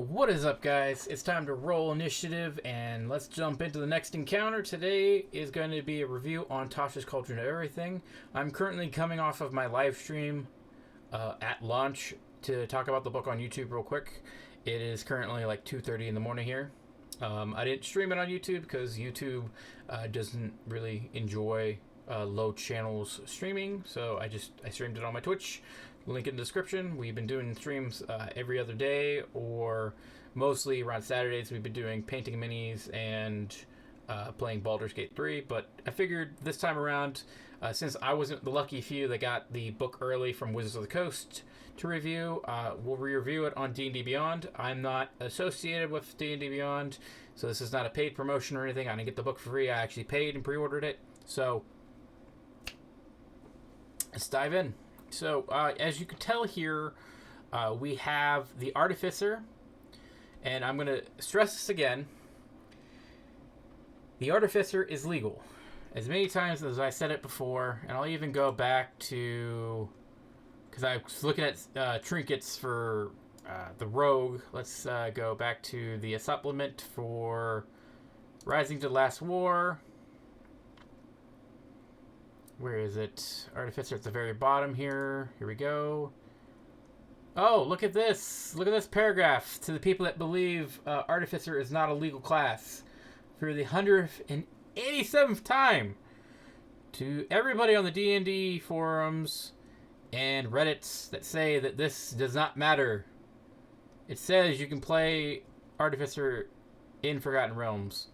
What is up, guys? It's time to roll initiative, and let's jump into the next encounter. Today is going to be a review on Tasha's Cauldron of Everything. I'm currently coming off of my live stream at launch to talk about the book on YouTube real quick. It is currently like 2:30 in the morning here. I didn't stream it on YouTube because YouTube doesn't really enjoy low channels streaming, so I streamed it on my Twitch. Link in the description. We've been doing streams every other day, or mostly around Saturdays. We've been doing painting minis and playing Baldur's Gate 3, but I figured this time around, since I wasn't the lucky few that got the book early from Wizards of the Coast to review, we'll re-review it on D&D Beyond. I'm not associated with D&D Beyond, so this is not a paid promotion or anything. I didn't get the book for free. I actually paid and pre-ordered it, so let's dive in. So, as you can tell here, we have the Artificer, and I'm going to stress this again. The Artificer is legal. As many times as I said it before, and I'll even go back to, because I was looking at trinkets for the Rogue. Let's go back to the supplement for Rising to the Last War. Where is it? Artificer at the very bottom here. Here we go. Oh, look at this. Look at this paragraph. To the people that believe Artificer is not a legal class. For the 187th time. To everybody on the D&D forums and Reddits that say that this does not matter. It says you can play Artificer in Forgotten Realms.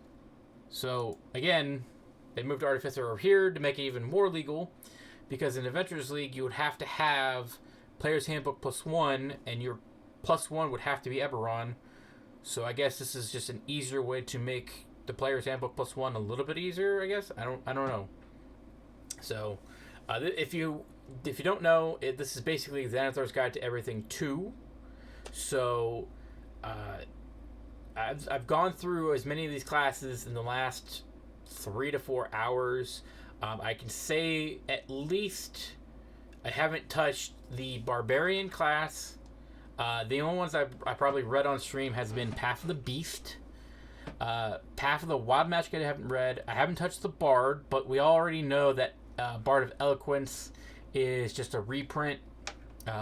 So, again, they moved Artificer over here to make it even more legal, because in Adventurers League you would have to have Player's Handbook +1, and your +1 would have to be Eberron. So I guess this is just an easier way to make the Player's Handbook +1 a little bit easier. I guess I don't know. So if you don't know, this is basically Xanathar's Guide to Everything 2. So I've gone through as many of these classes in the last 3 to 4 hours. I can say at least I haven't touched the Barbarian class. The only ones I probably read on stream has been Path of the Beast. Path of the Wild Magic I haven't read. I haven't touched the Bard, but we already know that Bard of Eloquence is just a reprint.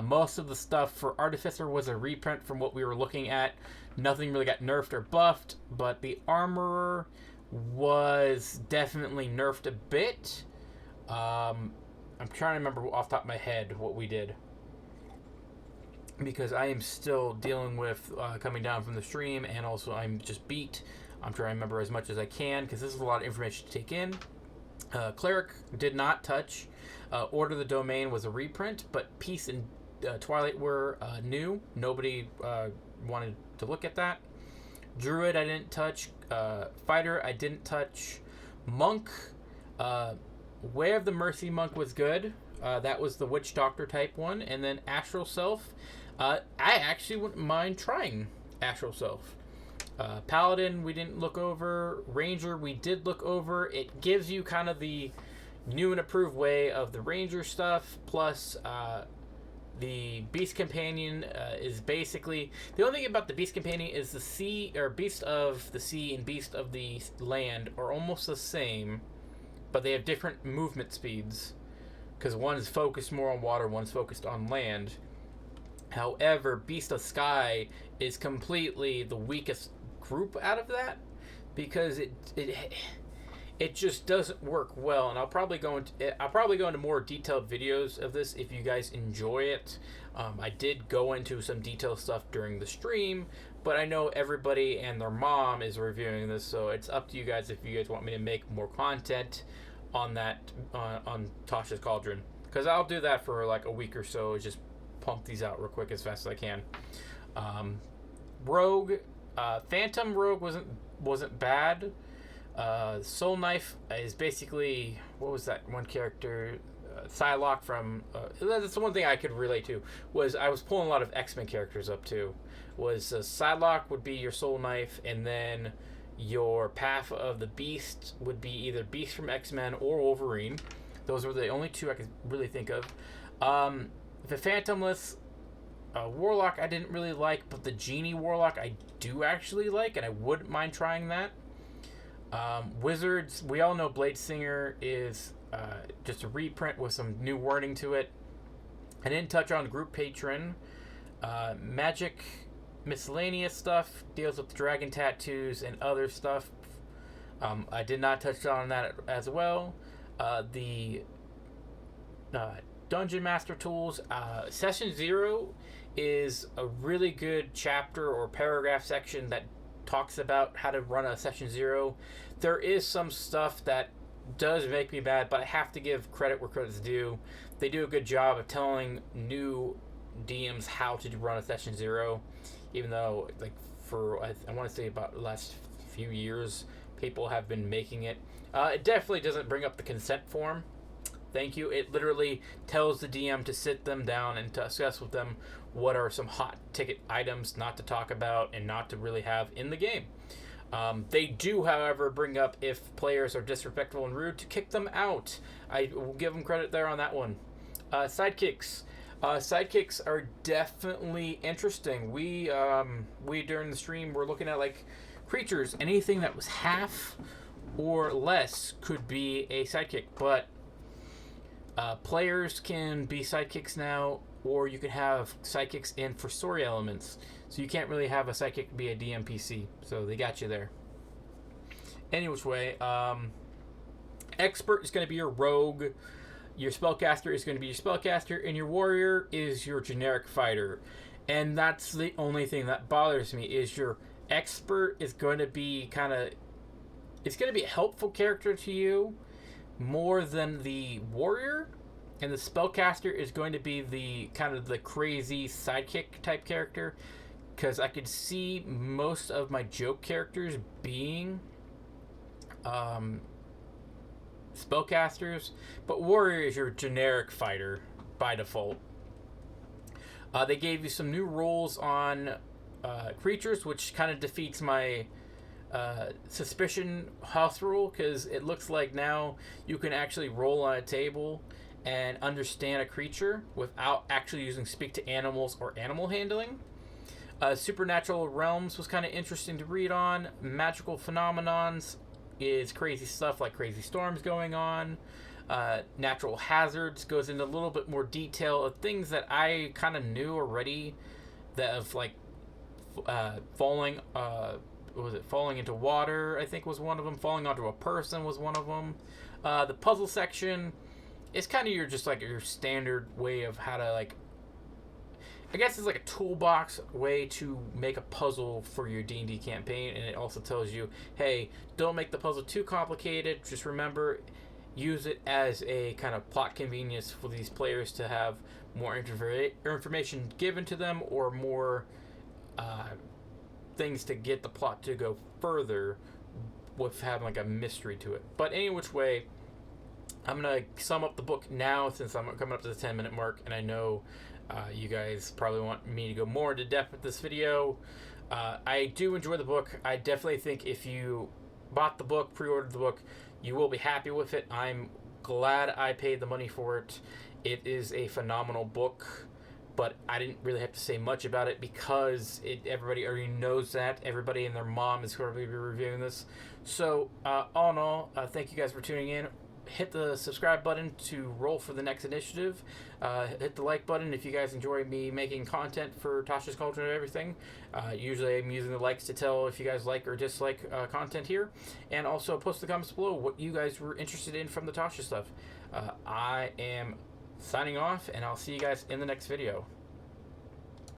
Most of the stuff for Artificer was a reprint from what we were looking at. Nothing really got nerfed or buffed, but the Armorer was definitely nerfed a bit. I'm trying to remember off the top of my head what we did, because I am still dealing with coming down from the stream, and also I'm just beat. I'm trying to remember as much as I can, because this is a lot of information to take in. Cleric did not touch. Order of the Domain was a reprint, but Peace and Twilight were new. Nobody wanted to look at that. Druid I didn't touch. Fighter I didn't touch. Monk, Way of the Mercy Monk was good. That was the Witch Doctor type one. And then Astral Self, I actually wouldn't mind trying Astral Self. Paladin we didn't look over. Ranger we did look over. It gives you kind of the new and approved way of the Ranger stuff, plus the Beast Companion is basically, the only thing about the Beast Companion is the sea, or Beast of the Sea and Beast of the Land are almost the same, but they have different movement speeds, because one is focused more on water, one's focused on land. However, Beast of Sky is completely the weakest group out of that, because it just doesn't work well, and I'll probably go into more detailed videos of this if you guys enjoy it. I did go into some detailed stuff during the stream, but I know everybody and their mom is reviewing this, so it's up to you guys if you guys want me to make more content on that on Tasha's Cauldron, because I'll do that for like a week or so. Just pump these out real quick as fast as I can. Rogue, Phantom Rogue wasn't bad. Soul Knife is basically, what was that one character? Psylocke from, that's the one thing I could relate to, was I was pulling a lot of X-Men characters up too. Was Psylocke would be your Soul Knife, and then your Path of the Beast would be either Beast from X-Men or Wolverine. Those were the only two I could really think of. The Phantomless Warlock I didn't really like, but the Genie Warlock I do actually like, and I wouldn't mind trying that. Wizards, we all know Blade Singer is just a reprint with some new wording to it. I didn't touch on Group Patron. Magic miscellaneous stuff deals with dragon tattoos and other stuff. I did not touch on that as well. The Dungeon Master tools. Session 0 is a really good chapter or paragraph section that talks about how to run a Session 0. There is some stuff that does make me mad, but I have to give credit where credit's due. They do a good job of telling new DMs how to run a Session 0, even though, like, for I want to say about the last few years, people have been making it. It definitely doesn't bring up the consent form. Thank you. It literally tells the DM to sit them down and to discuss with them what are some hot ticket items not to talk about and not to really have in the game. They do, however, bring up if players are disrespectful and rude to kick them out. I will give them credit there on that one. Sidekicks. Sidekicks are definitely interesting. We during the stream were looking at like creatures. Anything that was half or less could be a sidekick, but players can be sidekicks now, or you can have sidekicks in for story elements. So you can't really have a sidekick be a DMPC. So they got you there. Any which way, expert is going to be your rogue. Your spellcaster is going to be your spellcaster, and your warrior is your generic fighter. And that's the only thing that bothers me is your expert is going to be it's going to be a helpful character to you more than the warrior, and the spellcaster is going to be the kind of the crazy sidekick type character, because I could see most of my joke characters being spellcasters, but warrior is your generic fighter by default. They gave you some new rules on creatures, which kind of defeats my suspicion house rule, because it looks like now you can actually roll on a table and understand a creature without actually using speak to animals or animal handling. Supernatural realms was kind of interesting to read on. Magical phenomenons is crazy stuff like crazy storms going on. Natural hazards goes into a little bit more detail of things that I kind of knew already, that of like falling falling into water, I think was one of them. Falling onto a person was one of them. The puzzle section is kind of your standard way of how to, like, I guess it's like a toolbox way to make a puzzle for your D&D campaign, and it also tells you, hey, don't make the puzzle too complicated. Just remember, use it as a kind of plot convenience for these players to have more information given to them, or more things to get the plot to go further with having like a mystery to it. But any which way, I'm going to sum up the book now since I'm coming up to the 10-minute mark, and I know you guys probably want me to go more into depth with this video. I do enjoy the book. I definitely think if you bought the book, pre-ordered the book, you will be happy with it. I'm glad I paid the money for it. It is a phenomenal book, but I didn't really have to say much about it because everybody already knows that. Everybody and their mom is going to be reviewing this. So, all in all, thank you guys for tuning in. Hit the subscribe button to roll for the next initiative. Hit the like button if you guys enjoy me making content for Tasha's Cauldron and everything. Usually I'm using the likes to tell if you guys like or dislike content here. And also post in the comments below what you guys were interested in from the Tasha stuff. I am signing off, and I'll see you guys in the next video.